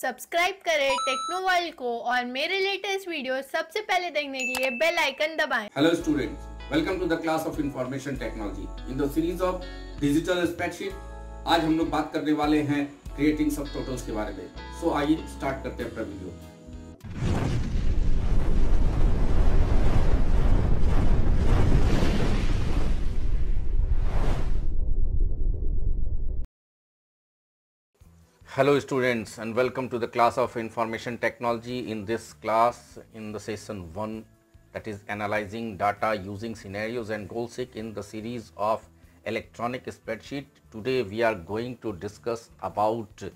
Subscribe करें techno world को और मेरे लेटेस्ट वीडियो सबसे पहले देखने के लिए बेल आइकन दबाएं। Hello students, welcome to the class of information technology. In the series of digital spreadsheet, आज हम लोग बात करने वाले हैं क्रिएटिंग सबटोटल्स के बारे में। सो आइए स्टार्ट करते हैं अपना video. Hello students and welcome to the class of information technology. In this class, in the session 1, that is analyzing data using scenarios and goal seek in the series of electronic spreadsheet. Today we are going to discuss about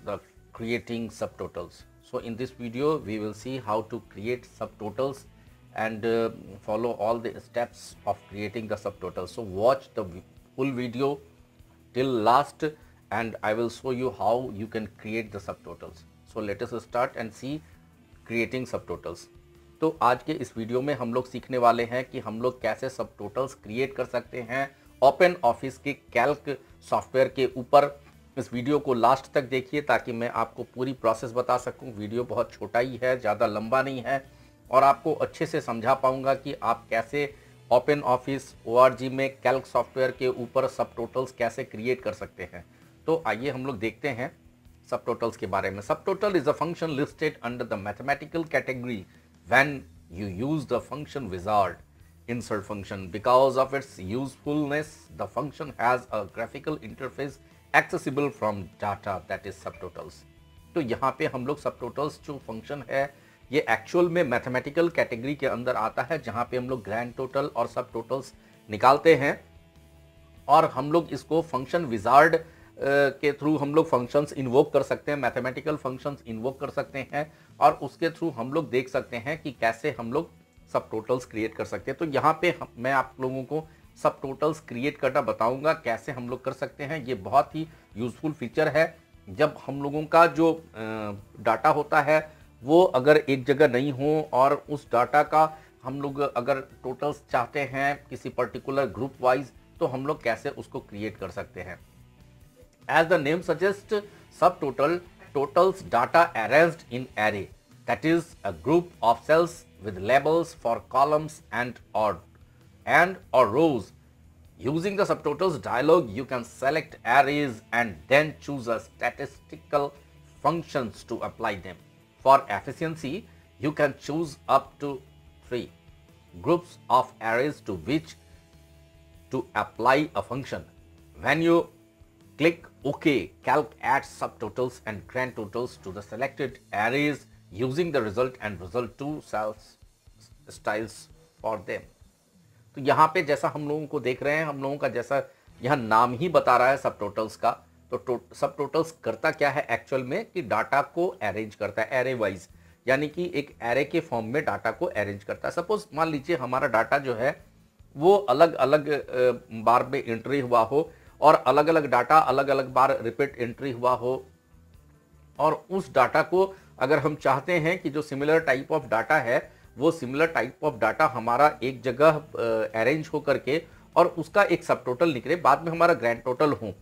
the creating subtotals. So in this video we will see how to create subtotals and follow all the steps of creating the subtotals. So watch the full video till last and I will show you how you can create the subtotals. So let us start and see creating subtotals. तो आज के इस video में हम लोग सीखने वाले हैं कि हम लोग कैसे सबटोटल्स क्रिएट कर सकते हैं ओपन ऑफिस के कैल्क सॉफ्टवेयर के ऊपर। इस वीडियो को लास्ट तक देखिए ताकि मैं आपको पूरी प्रोसेस बता सकूं। वीडियो बहुत छोटा ही है, ज़्यादा लंबा नहीं है और आपको अच्छे से समझा पाऊंगा कि आप कैसे ओपन ऑफिस ORG में कैल्क सॉफ्टवेयर के ऊपर सबटोटल्स कैसे क्रिएट कर सकते हैं। तो आइए हम लोग देखते हैं सबटोटल्स के बारे में। Subtotal is a function listed under the mathematical category when you use the function wizard insert function. Because of its usefulness, the function has a graphical interface accessible from data, that is subtotals. तो यहाँ पे हम लोग subtotals जो function है ये actual में mathematical category के अंदर आता है, जहाँ पे हम लोग ग्रैंड टोटल और सबटोटल्स निकालते हैं और हम लोग इसको फंक्शन विजार्ड के थ्रू हम लोग फंक्शंस इन्वोक कर सकते हैं, मैथमेटिकल फंक्शंस इन्वोक कर सकते हैं और उसके थ्रू हम लोग देख सकते हैं कि कैसे हम लोग सबटोटल्स क्रिएट कर सकते हैं। तो यहाँ पे मैं आप लोगों को सबटोटल्स क्रिएट करना बताऊंगा कैसे हम लोग कर सकते हैं। ये बहुत ही यूजफुल फीचर है। जब हम लोगों का जो डाटा होता है वो अगर एक जगह नहीं हो और उस डाटा का हम लोग अगर टोटल्स चाहते हैं किसी पर्टिकुलर ग्रुप वाइज, तो हम लोग कैसे उसको क्रिएट कर सकते हैं। As the name suggests, subtotal totals data arranged in array, that is a group of cells with labels for columns and or rows. Using the subtotals dialog, you can select arrays and then choose a statistical functions to apply them. For efficiency, you can choose up to 3 groups of arrays to which to apply a function. When you click OK, calc adds subtotals and grand totals to the selected arrays using the result and result to cells styles for them. तो यहाँ पे जैसा हम लोगों को देख रहे हैं, हम लोगों का जैसा यहाँ नाम ही बता रहा है सबटोटल्स का, तो सबटोटल्स करता क्या है एक्चुअल में कि डाटा को अरेंज करता है एरे वाइज, यानी कि एक एरे के फॉर्म में डाटा को अरेंज करता है। सपोज मान लीजिए हमारा डाटा जो है वो अलग अलग बार में एंट्री हुआ हो और अलग अलग डाटा अलग अलग बार रिपीट एंट्री हुआ हो और उस डाटा को अगर हम चाहते हैं कि जो सिमिलर टाइप ऑफ डाटा है वो सिमिलर टाइप ऑफ डाटा हमारा एक जगह अरेंज हो करके और उसका एक सबटोटल निकले, बाद में हमारा ग्रैंड टोटल हो,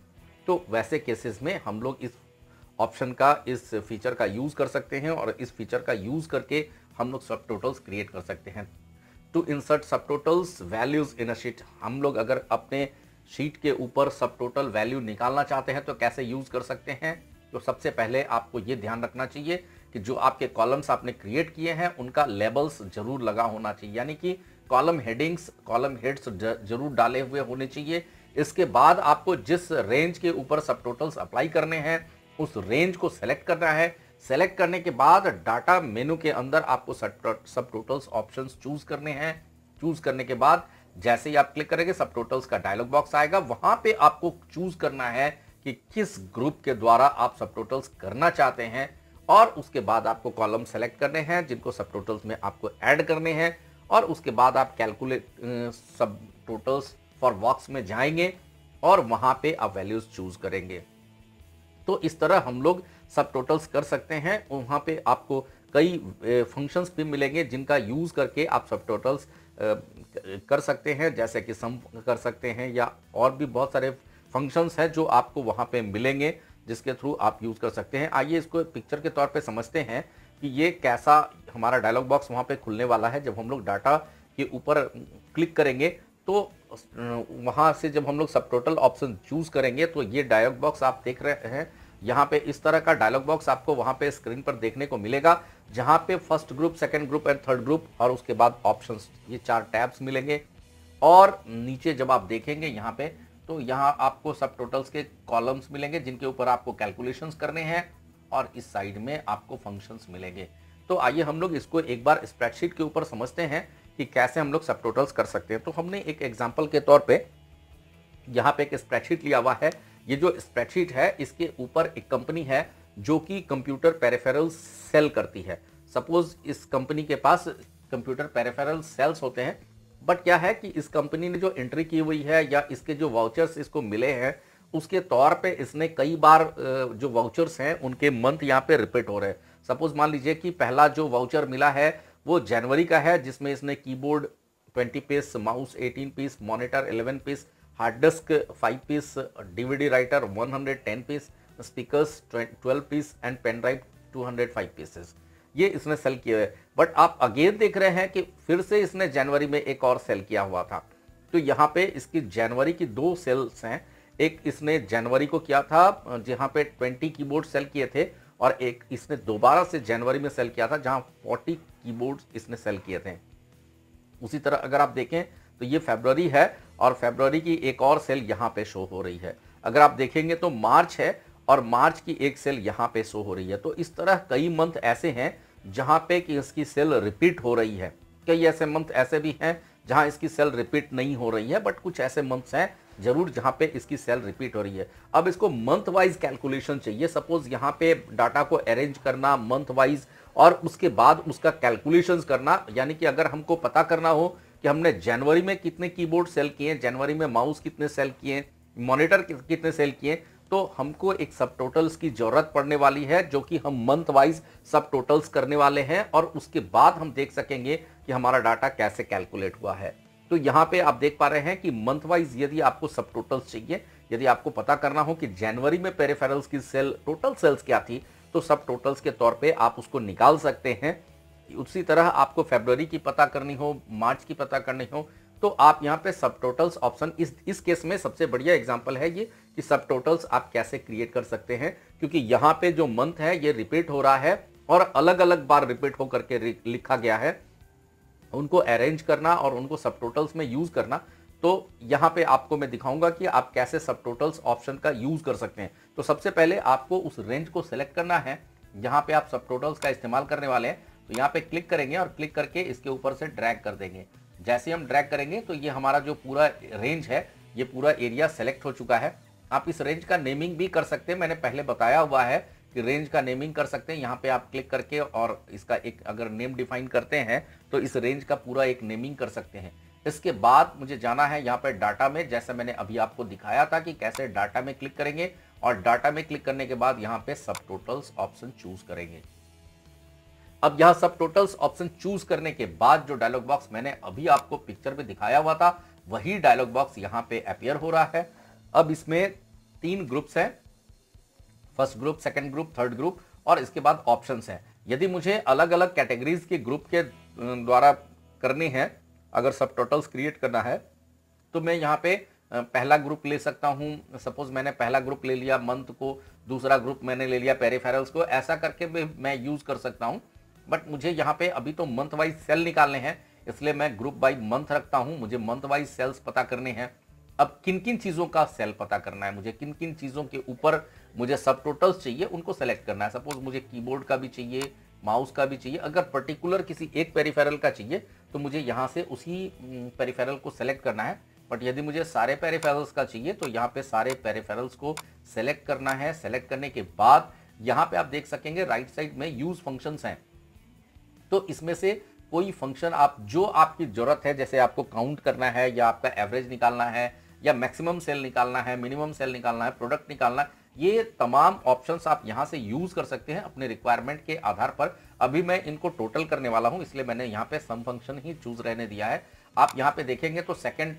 तो वैसे केसेस में हम लोग इस ऑप्शन का, इस फीचर का यूज़ कर सकते हैं और इस फीचर का यूज़ करके हम लोग सबटोटल्स क्रिएट कर सकते हैं। To insert subtotals values in a sheet, हम लोग अगर अपने शीट के ऊपर सबटोटल वैल्यू निकालना चाहते हैं तो कैसे यूज़ कर सकते हैं। तो सबसे पहले आपको ये ध्यान रखना चाहिए कि जो आपके कॉलम्स आपने क्रिएट किए हैं उनका लेबल्स जरूर लगा होना चाहिए, यानी कि कॉलम हेडिंग्स, कॉलम हेड्स जरूर डाले हुए होने चाहिए। इसके बाद आपको जिस रेंज के ऊपर सबटोटल्स अप्लाई करने हैं उस रेंज को सेलेक्ट करना है। सेलेक्ट करने के बाद डाटा मेनू के अंदर आपको सबटोटल्स ऑप्शंस चूज करने हैं। चूज करने के बाद जैसे ही आप क्लिक करेंगे सबटोटल्स का डायलॉग बॉक्स आएगा, वहां पे आपको चूज करना है कि किस ग्रुप के द्वारा आप सबटोटल्स करना चाहते हैं और उसके बाद आपको कॉलम सेलेक्ट करने हैं जिनको सबटोटल्स में आपको ऐड करने हैं और उसके बाद आप कैलकुलेट सबटोटल्स फॉर बॉक्स में जाएंगे और वहां पे आप वैल्यूज चूज करेंगे। तो इस तरह हम लोग सबटोटल्स कर सकते हैं। वहां पे आपको कई फंक्शंस भी मिलेंगे जिनका यूज करके आप सबटोटल्स कर सकते हैं, जैसे कि सम कर सकते हैं या और भी बहुत सारे फंक्शंस हैं जो आपको वहाँ पे मिलेंगे। जिसके थ्रू आप यूज़ कर सकते हैं। आइए इसको पिक्चर के तौर पे समझते हैं कि ये कैसा हमारा डायलॉग बॉक्स वहाँ पे खुलने वाला है। जब हम लोग डाटा के ऊपर क्लिक करेंगे तो वहाँ से जब हम लोग सब टोटल ऑप्शन चूज़ करेंगे तो ये डायलॉग बॉक्स आप देख रहे हैं, यहाँ पे इस तरह का डायलॉग बॉक्स आपको वहाँ पे स्क्रीन पर देखने को मिलेगा, जहाँ पे first group, second group and third group और उसके बाद ऑप्शंस, ये 4 टैब्स मिलेंगे। और नीचे जब आप देखेंगे यहाँ पे तो यहाँ आपको सब टोटल्स के कॉलम्स मिलेंगे जिनके ऊपर आपको कैलकुलेशंस करने हैं, और इस साइड में आपको फंक्शंस मिलेंगे। तो आइए हम लोग इसको एक बार स्प्रेडशीट के ऊपर समझते हैं कि कैसे हम लोग सब टोटल्स कर सकते हैं। तो हमने एक एग्जाम्पल के तौर पे यहाँ पे एक स्प्रेडशीट लिया हुआ है। ये जो स्प्रेडशीट है इसके ऊपर एक कंपनी है जो कि कंप्यूटर पेरिफेरल्स सेल करती है। सपोज इस कंपनी के पास कंप्यूटर पेरिफेरल सेल्स होते हैं, बट क्या है कि इस कंपनी ने जो एंट्री की हुई है या इसके जो वाउचर्स इसको मिले हैं उसके तौर पे इसने कई बार जो वाउचर्स हैं उनके मंथ यहाँ पे रिपीट हो रहे हैं। सपोज मान लीजिए कि पहला जो वाउचर मिला है वो जनवरी का है, जिसमें इसने keyboard 20 piece, mouse 18 piece, monitor 11 piece, hard disk 5 piece, DVD writer 110 piece, speakers 12 piece and pen drive 205 pieces, ये इसने सेल किए हुए। बट आप अगेन देख रहे हैं कि फिर से इसने जनवरी में एक और सेल किया हुआ था। तो यहाँ पे इसकी जनवरी की 2 सेल्स हैं। एक इसने जनवरी को किया था जहाँ पे 20 कीबोर्ड सेल किए थे, और एक इसने दोबारा से जनवरी में सेल किया था जहाँ 40 कीबोर्ड इसने सेल किए थे। उसी तरह अगर आप देखें तो ये फरवरी है और फरवरी की एक और सेल यहाँ पे शो हो रही है। अगर आप देखेंगे तो मार्च है और मार्च की एक सेल यहाँ पे शो हो रही है। तो इस तरह कई मंथ ऐसे हैं जहाँ पे कि इसकी सेल रिपीट हो रही है। कई ऐसे मंथ ऐसे भी हैं जहाँ इसकी सेल रिपीट नहीं हो रही है, बट कुछ ऐसे मंथ्स हैं जरूर जहाँ पे इसकी सेल रिपीट हो रही है। अब इसको मंथ वाइज कैलकुलेशन चाहिए। सपोज यहाँ पे डाटा को अरेंज करना मंथ वाइज और उसके बाद उसका कैलकुलेशंस करना, यानी कि अगर हमको पता करना हो कि हमने जनवरी में कितने कीबोर्ड सेल किए, जनवरी में माउस कितने सेल किए, मॉनिटर कितने सेल किए, तो हमको एक सब टोटल्स की जरूरत पड़ने वाली है जो कि हम मंथ वाइज सब टोटल्स करने वाले हैं, और उसके बाद हम देख सकेंगे कि हमारा डाटा कैसे कैलकुलेट हुआ है। तो यहाँ पे आप देख पा रहे हैं कि मंथ वाइज यदि आपको सब टोटल्स चाहिए, यदि आपको पता करना हो कि जनवरी में पेरिफेरल्स की सेल टोटल सेल्स क्या थी, तो सब टोटल्स के तौर पे आप उसको निकाल सकते हैं। उसी तरह आपको फरवरी की पता करनी हो, मार्च की पता करनी हो, तो आप यहाँ पे सब टोटल्स ऑप्शन, इस केस में सबसे बढ़िया एग्जांपल है ये कि सब टोटल्स आप कैसे क्रिएट कर सकते हैं, क्योंकि यहाँ पे जो मंथ है ये रिपीट हो रहा है और अलग अलग बार रिपीट होकर के लिखा गया है। उनको अरेंज करना और उनको सब टोटल्स में यूज करना, तो यहाँ पे आपको मैं दिखाऊंगा कि आप कैसे सब टोटल्स ऑप्शन का यूज कर सकते हैं। तो सबसे पहले आपको उस रेंज को सिलेक्ट करना है जहाँ पे आप सब टोटल्स का इस्तेमाल करने वाले हैं। तो यहाँ पे क्लिक करेंगे और क्लिक करके इसके ऊपर से ड्रैग कर देंगे। जैसे हम ड्रैग करेंगे तो ये हमारा जो पूरा रेंज है, ये पूरा एरिया सेलेक्ट हो चुका है। आप इस रेंज का नेमिंग भी कर सकते हैं, मैंने पहले बताया हुआ है कि रेंज का नेमिंग कर सकते हैं। यहाँ पे आप क्लिक करके और इसका एक अगर नेम डिफाइन करते हैं तो इस रेंज का पूरा एक नेमिंग कर सकते हैं। इसके बाद मुझे जाना है यहाँ पे डाटा में, जैसे मैंने अभी आपको दिखाया था कि कैसे डाटा में क्लिक करेंगे, और डाटा में क्लिक करने के बाद यहाँ पे सब टोटल्स ऑप्शन चूज करेंगे। अब यहाँ सब टोटल्स ऑप्शन चूज करने के बाद जो डायलॉग बॉक्स मैंने अभी आपको पिक्चर में दिखाया हुआ था वही डायलॉग बॉक्स यहाँ पे अपीयर हो रहा है। अब इसमें 3 ग्रुप्स हैं, first group, second group, third group, और इसके बाद ऑप्शंस हैं। यदि मुझे अलग अलग कैटेगरीज के ग्रुप के द्वारा करने हैं, अगर सब टोटल्स क्रिएट करना है, तो मैं यहाँ पे पहला ग्रुप ले सकता हूँ। सपोज मैंने पहला ग्रुप ले लिया मंथ को, दूसरा ग्रुप मैंने ले लिया पेरिफेरल्स को, ऐसा करके भी मैं यूज कर सकता हूँ। बट मुझे यहाँ पे अभी तो मंथ वाइज सेल निकालने हैं, इसलिए मैं ग्रुप बाई मंथ रखता हूँ। मुझे मंथ वाइज सेल्स पता करने हैं। अब किन किन चीज़ों का सेल पता करना है, मुझे किन किन चीज़ों के ऊपर मुझे सब टोटल्स चाहिए उनको सेलेक्ट करना है। सपोज मुझे कीबोर्ड का भी चाहिए, माउस का भी चाहिए। अगर पर्टिकुलर किसी एक पेरिफेरल का चाहिए तो मुझे यहाँ से उसी पेरिफेरल को सेलेक्ट करना है। बट यदि मुझे सारे पेरिफेरल्स का चाहिए तो यहाँ पे सारे पेरिफेरल्स को सेलेक्ट करना है। सेलेक्ट करने के बाद यहाँ पे आप देख सकेंगे राइट साइड में यूज फंक्शंस हैं। तो इसमें से कोई फंक्शन आप जो आपकी जरूरत है, जैसे आपको काउंट करना है या आपका एवरेज निकालना है या मैक्सिमम सेल निकालना है, मिनिमम सेल निकालना है, प्रोडक्ट निकालना है, ये तमाम ऑप्शंस आप यहां से यूज कर सकते हैं अपने रिक्वायरमेंट के आधार पर। अभी मैं इनको टोटल करने वाला हूं, इसलिए मैंने यहाँ पे सम फंक्शन ही चूज रहने दिया है। आप यहाँ पे देखेंगे तो सेकंड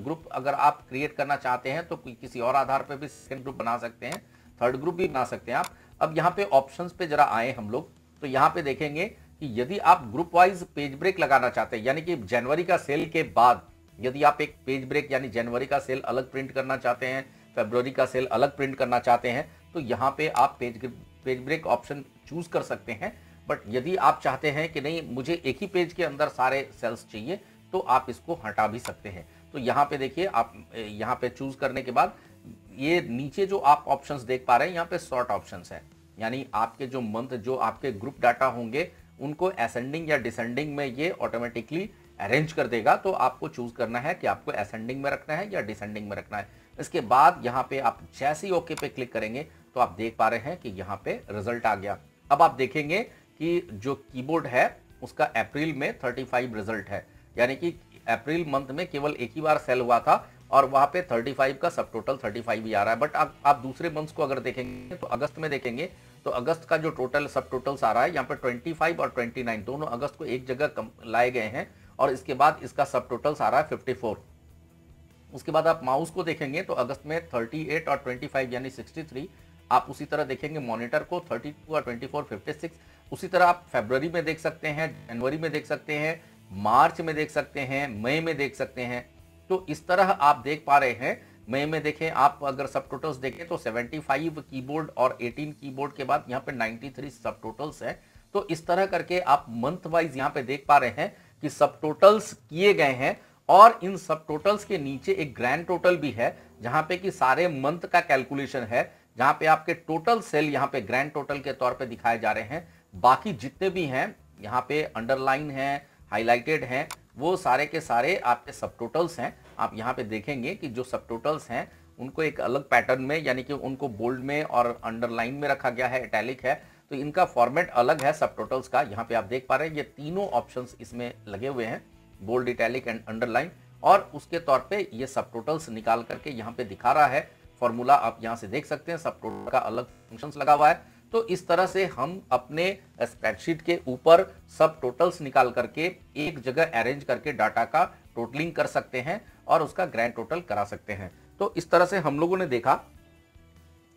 ग्रुप अगर आप क्रिएट करना चाहते हैं तो किसी और आधार पर भी सेकंड ग्रुप बना सकते हैं। थर्ड ग्रुप भी बना सकते हैं आप। अब यहाँ पे ऑप्शंस पे जरा आए हम लोग, तो यहाँ पे देखेंगे कि यदि आप ग्रुप वाइज पेज ब्रेक लगाना चाहते हैं, यानी कि जनवरी का सेल के बाद यदि आप एक पेज ब्रेक यानी जनवरी का सेल अलग प्रिंट करना चाहते हैं, फरवरी का सेल अलग प्रिंट करना चाहते हैं, तो यहाँ पे आप पेज ब्रेक ऑप्शन चूज कर सकते हैं। बट यदि आप चाहते हैं कि नहीं मुझे एक ही पेज के अंदर सारे सेल्स चाहिए, तो आप इसको हटा भी सकते हैं। तो यहाँ पे देखिए, आप यहाँ पे चूज करने के बाद ये नीचे जो आप ऑप्शंस देख पा रहे हैं, यहाँ पे सॉर्ट ऑप्शंस है, यानी आपके जो मंथ जो आपके ग्रुप डाटा होंगे उनको असेंडिंग या डिसेंडिंग में ये ऑटोमेटिकली अरेंज कर देगा। तो आपको चूज करना है कि आपको असेंडिंग में रखना है या डिसेंडिंग में रखना है। इसके बाद यहाँ पे आप जैसे ही ओके पे क्लिक करेंगे तो आप देख पा रहे हैं कि यहाँ पे रिजल्ट आ गया। अब आप देखेंगे कि जो कीबोर्ड है उसका अप्रैल में 35 रिजल्ट है, यानी कि अप्रैल मंथ में केवल एक ही बार सेल हुआ था और वहां पे 35 का सब टोटल 35 ही आ रहा है। बट आप दूसरे मंथ्स को अगर देखेंगे तो अगस्त में देखेंगे तो अगस्त का जो टोटल सब टोटल्स आ रहा है यहाँ पे 25 और 29 दोनों अगस्त को एक जगह लाए गए हैं और इसके बाद इसका सब टोटल्स आ रहा है 54। उसके बाद आप माउस को देखेंगे तो अगस्त में 38 और 25 यानी 63। आप उसी तरह देखेंगे मॉनिटर को 32 और 24 56। उसी तरह आप फरवरी में देख सकते हैं, जनवरी में देख सकते हैं, मार्च में देख सकते हैं, मई में देख सकते हैं। तो इस तरह आप देख पा रहे हैं। मई में देखें आप अगर सब टोटल्स देखें तो 75 कीबोर्ड और 18 कीबोर्ड के बाद यहाँ पे 93 सब टोटल्स है। तो इस तरह करके आप मंथ वाइज यहाँ पे देख पा रहे हैं कि सब टोटल्स किए गए हैं और इन सब टोटल्स के नीचे एक ग्रैंड टोटल भी है जहां पे कि सारे मंथ का कैलकुलेशन है, जहां पे आपके टोटल सेल यहाँ पे ग्रैंड टोटल के तौर पे दिखाए जा रहे हैं। बाकी जितने भी हैं यहाँ पे अंडरलाइन हैं, हाईलाइटेड हैं, वो सारे के सारे आपके सब टोटल्स हैं। आप यहाँ पे देखेंगे कि जो सब टोटल्स हैं उनको एक अलग पैटर्न में, यानी कि उनको बोल्ड में और अंडरलाइन में रखा गया है, इटैलिक है, तो इनका फॉर्मेट अलग है सब टोटल्स का। यहाँ पे आप देख पा रहे हैं ये तीनों ऑप्शंस इसमें लगे हुए हैं, बोल्ड, इटैलिक एंड अंडरलाइन, और उसके तौर पे ये सब टोटल्स निकाल करके यहाँ पे दिखा रहा है फॉर्मूला। आप यहाँ से देख सकते हैं सब टोटल का अलग फंक्शंस लगा हुआ है। तो इस तरह से हम अपने स्प्रेडशीट के ऊपर सब टोटल्स निकाल करके एक जगह अरेंज करके डाटा का टोटलिंग कर सकते हैं और उसका ग्रैंड टोटल करा सकते हैं। तो इस तरह से हम लोगों ने देखा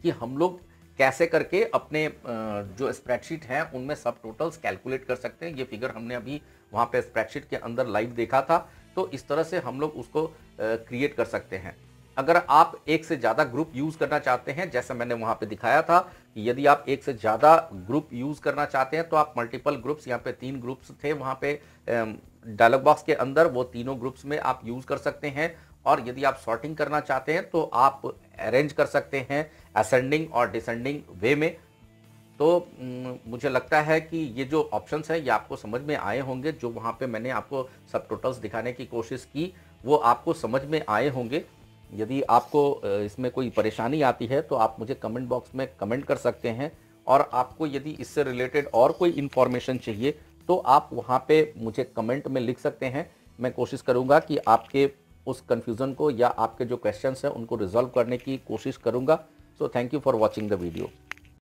कि हम लोग कैसे करके अपने जो स्प्रेडशीट हैं उनमें सब टोटल्स कैलकुलेट कर सकते हैं। ये फिगर हमने अभी वहाँ पे स्प्रेडशीट के अंदर लाइव देखा था। तो इस तरह से हम लोग उसको क्रिएट कर सकते हैं। अगर आप एक से ज़्यादा ग्रुप यूज़ करना चाहते हैं, जैसे मैंने वहाँ पे दिखाया था कि यदि आप एक से ज़्यादा ग्रुप यूज़ करना चाहते हैं तो आप मल्टीपल ग्रुप्स, यहाँ पे 3 ग्रुप्स थे वहाँ पे डायलॉग बॉक्स के अंदर, वो तीनों ग्रुप्स में आप यूज़ कर सकते हैं। और यदि आप सॉर्टिंग करना चाहते हैं तो आप अरेंज कर सकते हैं असेंडिंग और डिसेंडिंग वे में। तो मुझे लगता है कि ये जो ऑप्शंस है ये आपको समझ में आए होंगे। जो वहाँ पे मैंने आपको सब टोटल्स दिखाने की कोशिश की वो आपको समझ में आए होंगे। यदि आपको इसमें कोई परेशानी आती है तो आप मुझे कमेंट बॉक्स में कमेंट कर सकते हैं, और आपको यदि इससे रिलेटेड और कोई इन्फॉर्मेशन चाहिए तो आप वहाँ पे मुझे कमेंट में लिख सकते हैं। मैं कोशिश करूँगा कि आपके उस कन्फ्यूज़न को या आपके जो क्वेश्चंस हैं उनको रिजॉल्व करने की कोशिश करूँगा। So thank you for watching the video.